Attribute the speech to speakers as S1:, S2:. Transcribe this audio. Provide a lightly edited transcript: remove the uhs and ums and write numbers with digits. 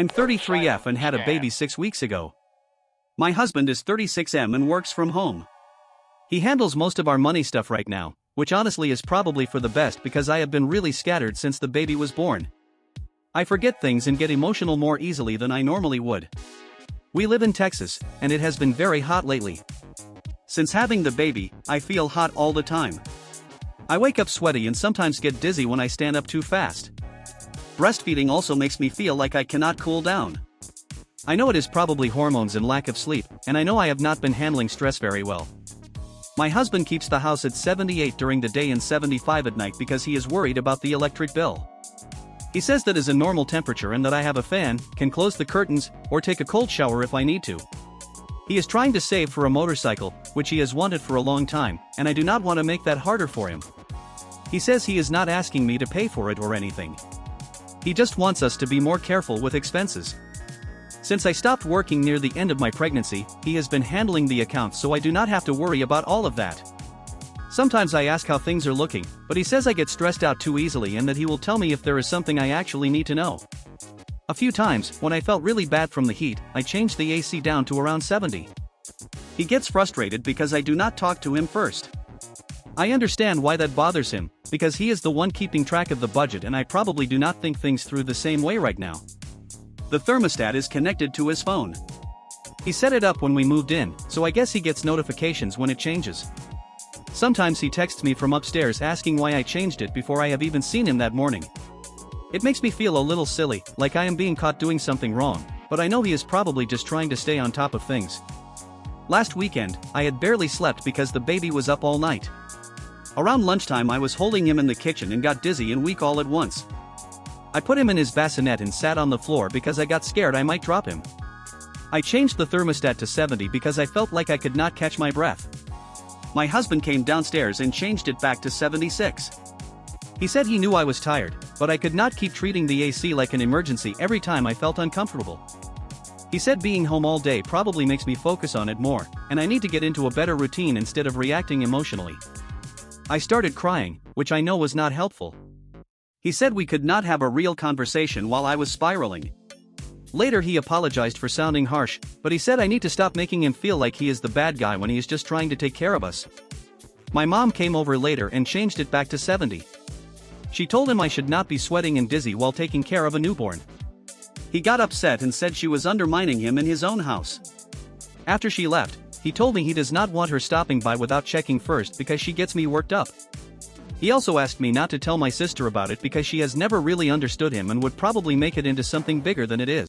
S1: I'm 33F and had a baby 6 weeks ago. My husband is 36M and works from home. He handles most of our money stuff right now, which honestly is probably for the best because I have been really scattered since the baby was born. I forget things and get emotional more easily than I normally would. We live in Texas, and it has been very hot lately. Since having the baby, I feel hot all the time. I wake up sweaty and sometimes get dizzy when I stand up too fast. Breastfeeding also makes me feel like I cannot cool down. I know it is probably hormones and lack of sleep, and I know I have not been handling stress very well. My husband keeps the house at 78 during the day and 75 at night because he is worried about the electric bill. He says that is a normal temperature and that I have a fan, can close the curtains, or take a cold shower if I need to. He is trying to save for a motorcycle, which he has wanted for a long time, and I do not want to make that harder for him. He says he is not asking me to pay for it or anything. He just wants us to be more careful with expenses. Since I stopped working near the end of my pregnancy, he has been handling the accounts so I do not have to worry about all of that. Sometimes I ask how things are looking, but he says I get stressed out too easily and that he will tell me if there is something I actually need to know. A few times, when I felt really bad from the heat, I changed the AC down to around 70. He gets frustrated because I do not talk to him first. I understand why that bothers him, because he is the one keeping track of the budget and I probably do not think things through the same way right now. The thermostat is connected to his phone. He set it up when we moved in, so I guess he gets notifications when it changes. Sometimes he texts me from upstairs asking why I changed it before I have even seen him that morning. It makes me feel a little silly, like I am being caught doing something wrong, but I know he is probably just trying to stay on top of things. Last weekend, I had barely slept because the baby was up all night. Around lunchtime I was holding him in the kitchen and got dizzy and weak all at once. I put him in his bassinet and sat on the floor because I got scared I might drop him. I changed the thermostat to 70 because I felt like I could not catch my breath. My husband came downstairs and changed it back to 76. He said he knew I was tired, but I could not keep treating the AC like an emergency every time I felt uncomfortable. He said being home all day probably makes me focus on it more, and I need to get into a better routine instead of reacting emotionally. I started crying, which I know was not helpful. He said we could not have a real conversation while I was spiraling. Later he apologized for sounding harsh, but he said I need to stop making him feel like he is the bad guy when he is just trying to take care of us. My mom came over later and changed it back to 70. She told him I should not be sweating and dizzy while taking care of a newborn. He got upset and said she was undermining him in his own house. After she left, he told me he does not want her stopping by without checking first because she gets me worked up. He also asked me not to tell my sister about it because she has never really understood him and would probably make it into something bigger than it is.